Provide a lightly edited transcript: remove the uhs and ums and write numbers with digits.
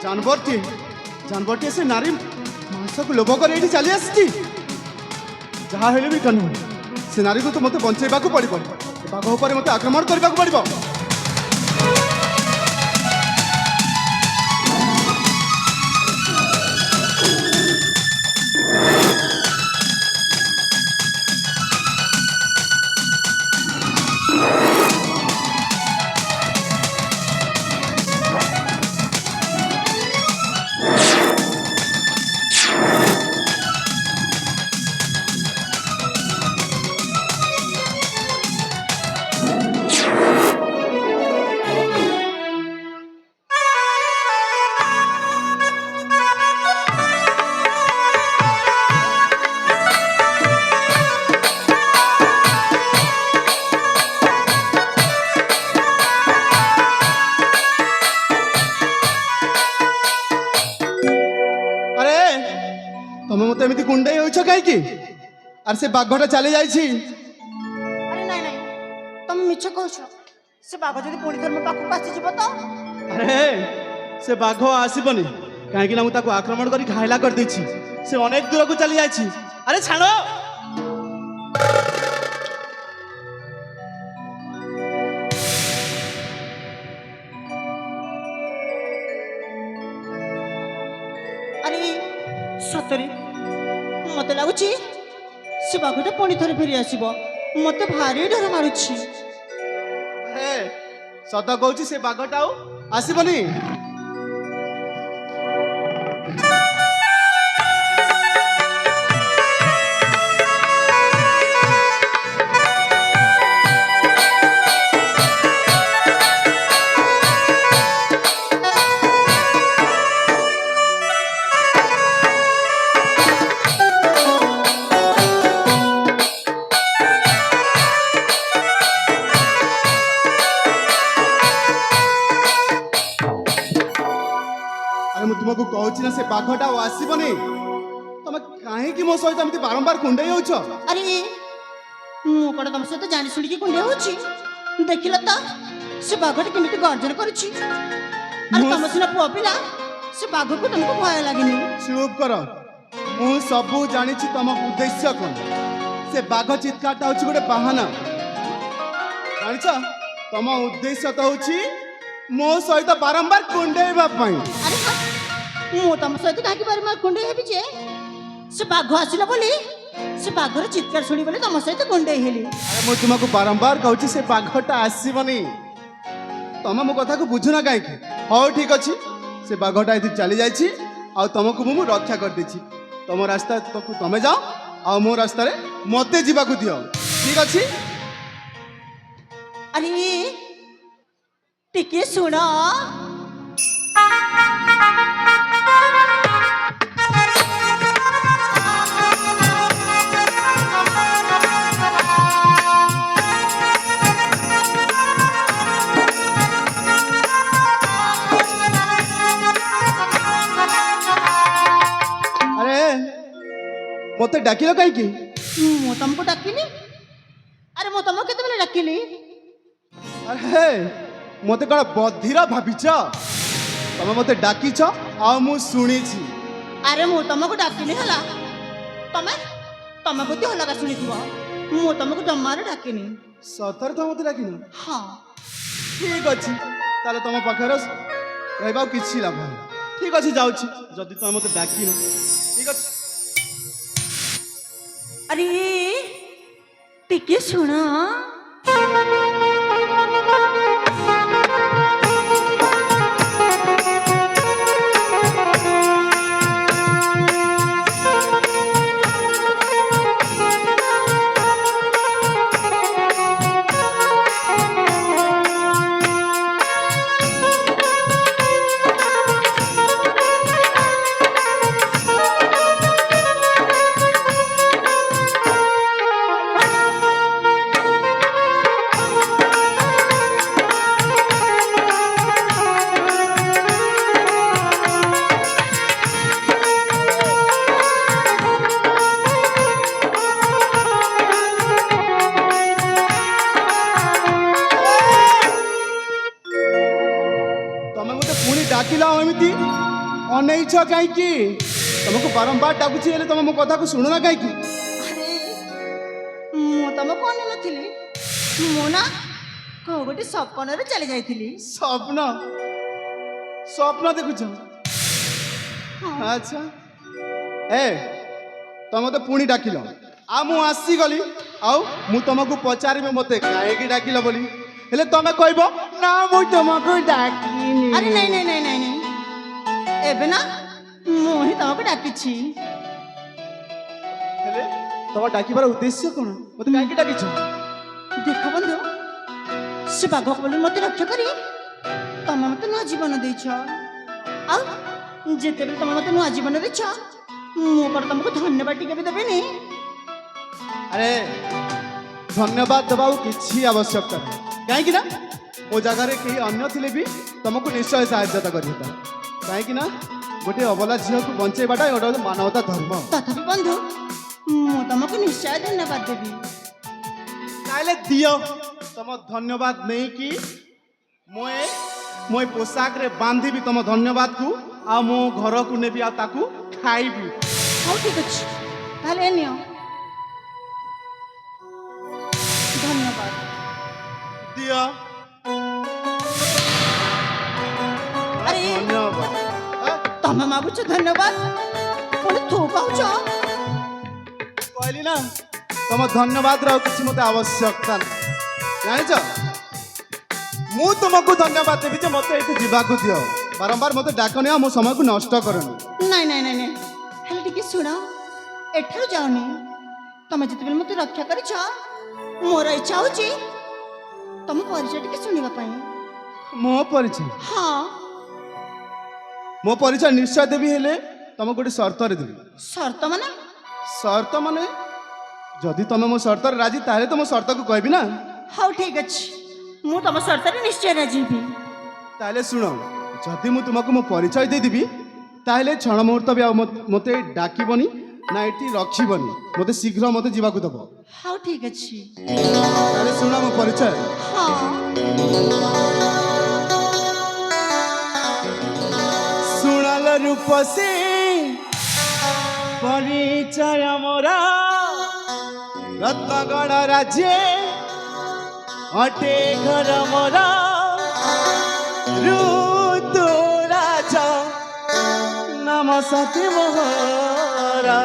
जानवरटी से नारी मांस को लोभ कर ये चली आसी जहाँ हेले भी कानून से नारी को तो मत बंचेबा पड़ो बाघ उपर मत आक्रमण करने को पड़ो। তুমি মতো এমনি কুন্ডাই হইছ কাইকি আর সে বাঘটা চলে যাইছি। আরে নাই নাই তুমি মিছ কହୁছ সে বাঘ যদি পুଣି ଥର ମୋ ପାଖକୁ ଆସିଯିବ ତ? আরে সে বাঘ আসিবনি কাইকি না মু তাকে আক্রমণ করি ঘাইলা করে দিছি সে অনেক দূরকু চলে যাইছি। আরে ছাড়ো আরে সତରେ মতে লাগুଛି ସେ ବାଘଟା ପୁଣି ଥରେ ଫେରି ଆସିବ। ମତେ ଭାରି ଡର ମାରୁଛି। হে সত কହୁছি সে বাঘটাও আসিবনি। तुमको कहूँ ना से बाघटा आसबनी तुम कहीं मो सहित एमती बारंबार कुंडई हो। अरे ମୁଁ କଣ ତମ ସହିତ ଜାଣି ଶୁଣିକି କୁଣ୍ଡିଆ ହଉଛି? ଦେଖିଲ ତ ସେ ବାଘଟା କେମିତି ଗର୍ଜନ କରୁଛି। ଆରେ ତମ ସିନା ପୁଅ ପିଲା ସେ ବାଘକୁ ତମକୁ ଭୟ ଲାଗିନି। चुप कर मु सबू जानी तुम उद्देश्य कौन। से बाघ चित्कारटा हूँ गोटे बाहाना जान तुम उद्देश्य तो हूँ मो सहित बारंबार कुंडेवा। अरे ମୁଁ ତମ ସହିତ କାହିଁକି ବାରମ୍ବାର କୁଣ୍ଡେଇ ହେବି ଯେ? ସେ ବାଘ ଆସିଲା ବୋଲି ସେ ବାଘର ଚିତ୍କାର ଶୁଣି ବୋଲି ତମ ସହିତ କୁଣ୍ଡେଇ ହେଲି। अरे मु तुमको बारंबार कहूँ से बाघटा आसबनी तुम मो कथा को बुझुना कहीं। हाँ ठीक अच्छे से बाघटा ये चली जाइए आ तुमको मु रक्षा कर देछि। तुम रास्ता तो तुम जाओ आ मो रास्ता मते जीवा को दियो ठीक अच्छे। अरे टिके सुन मत डाकिल कहीं ମୁଁ ତମକୁ ଡାକିନି। ଆରେ ମୁଁ ତମକୁ କେତେବେଳେ ଡାକିଲି? अरे मत कौन बधिर भाविच तुम मत डाकिछ आ मु शुणीछि। अरे ମୁଁ ତମକୁ ଡାକିନି ହେଲା। ତମେ ତମେ ବୋଧେ ଅଲଗା ଶୁଣିଥିବ। ମୁଁ ତମକୁ ଜମାରୁ ଡାକିନି। सतर तो मत डाकिन ହଁ ठीक अच्छे ताले तुम पाखे रहा किसी लाभ नहीं। ठीक अच्छे जाऊँगी जदि तुम मत डाकिन ठीक अच्छे। अरे टिके सुन डाकिला एमती ଅନେଇଛ କାହିଁକି? ତମକୁ ବାରମ୍ବାର ଡାକୁଛି ହେଲେ ତମେ ମୋ କଥାକୁ ଶୁଣୁନା କାହିଁକି? ଆରେ ମୁଁ ତମକୁ ଅନେଇ ନଥିଲି, ମୁଁ ନା କୋଉ ଗୋଟେ ସପନରେ ଚାଲି ଯାଇଥିଲି। ସ୍ୱପ୍ନ ସ୍ୱପ୍ନ ଦେଖୁଛ? ହଁ, ଆଚ୍ଛା ଏ ତମେ ମତେ ପୁଣି ଡାକିଲ, ଆଉ ମୁଁ ଆସିଗଲି, ଆଉ ମୁଁ ତମକୁ ପଚାରିବି ମତେ କାହିଁକି ଡାକିଲ ବୋଲି, ହେଲେ ତମେ କହିବ ନା ମୁଁ ତମକୁ ଡାକିନି। ଆରେ ନାଇଁ ନାଇଁ ନାଇଁ ନାଇଁ ନାଇଁ, ଏବେ ନା ମୁଁ ହିଁ ତମକୁ ଡାକିଛି। ହେଲେ ତମ ଡାକିବାର ଉଦ୍ଦେଶ୍ୟ କଣ? ମତେ କାହିଁକି ଡାକିଛ? ଦେଖ ବନ୍ଧୁ, ସେ ବାଘ ବୋଲି ମତେ ରକ୍ଷା କରି ତମେ ମତେ ନୂଆ ଜୀବନ ଦେଇଛ, ଆଉ ଯେତେବେଳେ ତମେ ମତେ ନୂଆ ଜୀବନ ଦେଇଛ, ମୁଁ କଣ ତମକୁ ଧନ୍ୟବାଦ ଟିକେ ବି ଦେବିନି? ଆରେ ଧନ୍ୟବାଦ ଦେବାକୁ କିଛି ଆବଶ୍ୟକତା ନାହିଁ, କାହିଁକି ନା ମୋ ଜାଗାରେ କେହି ଅନ୍ୟ ଥିଲେ ବି ତମକୁ ନିଶ୍ଚୟ ସାହାଯ୍ୟତା କରିଥାନ୍ତା, କାହିଁକି ନା ଗୋଟେ ଅବଲା ଝିଅକୁ ବଞ୍ଚେଇବାଟା ଗୋଟେ ହଉଛି ମାନବତା ଧର୍ମ। ତଥାପି ବନ୍ଧୁ, ମୁଁ ତମକୁ ନିଶ୍ଚୟ ଧନ୍ୟବାଦ ଦେବି। ତାହେଲେ ଦିଅ ତମ ଧନ୍ୟବାଦ ନେଇକି ମୁଁ ଏ ପୋଷାକରେ ବାନ୍ଧିବି ତମ ଧନ୍ୟବାଦକୁ, ଆଉ ମୁଁ ଘରକୁ ନେବି ଆଉ ତାକୁ ଖାଇବି। ହଉ ଠିକ ଅଛି, ତାହେଲେ ଏ ନିଅ ଧନ୍ୟବାଦ। ଦିଅ ଆରେ ଧନ୍ୟବାଦ। ତମେ ମାଗୁଛ ଧନ୍ୟବାଦ, ପୁଣି ତୁ କହୁଛ? କହିଲି ନା ତମ ଧନ୍ୟବାଦର ଆଉ କିଛି ମତେ ଆବଶ୍ୟକତା ନାହିଁ, ଜାଣିଛ ମୁଁ ତୁମକୁ ଧନ୍ୟବାଦ ଦେବି ଯେ ମତେ ଏଠୁ ଯିବାକୁ ଦିଅ, ବାରମ୍ବାର ମତେ ଡାକନି ଆଉ ମୋ ସମୟକୁ ନଷ୍ଟ କରନି। ନାଇଁ ନାଇଁ ନାଇଁ ନାଇଁ, ହେଲେ ଟିକେ ଶୁଣ, ଏଠାରୁ ଯାଉନି, ତମେ ଯେତେବେଳେ ମତେ ରକ୍ଷା କରିଛ, ମୋର ଇଚ୍ଛା ହଉଛି ତମ ପରିଚୟ ଟିକେ ଶୁଣିବା ପାଇଁ। ମୋ ପରିଚୟ? ହଁ। ମୋ ପରିଚୟ ନିଶ୍ଚୟ ଦେବି, ହେଲେ ତମକୁ ଗୋଟେ ସର୍ତ୍ତରେ ଦେବି। ସର୍ତ୍ତ ମାନେ? ସର୍ତ୍ତ ମାନେ ଯଦି ତମେ ମୋ ସର୍ତ୍ତରେ ରାଜି ତାହେଲେ ତ ମୋ ସର୍ତ୍ତକୁ କହିବି ନା। ହଉ ଠିକ ଅଛି, ମୁଁ ତମ ସର୍ତ୍ତରେ ନିଶ୍ଚୟ ରାଜି ହେବି। ତାହେଲେ ଶୁଣ, ଯଦି ମୁଁ ତୁମକୁ ମୋ ପରିଚୟ ଦେଇଦେବି ତାହେଲେ କ୍ଷଣ ମୁହୂର୍ତ୍ତ ବି ଆଉ ମତେ ଡାକିବନି ନା ଏଠି ରଖିବନି, ମତେ ଶୀଘ୍ର ମତେ ଯିବାକୁ ଦବ। ହଉ ଠିକ ଅଛି। ତାହେଲେ ଶୁଣ ମୋ ପରିଚୟ। ହଁ। ଶୁଣଲ ରୂପସୀ ପରିଚୟ ମୋର, ରତ୍ନଗଣ ରାଜ୍ୟ ଅଟେ ଘର ମୋର, ଋତୁରାଜ ନାମ ସତୀ ମୋହରା।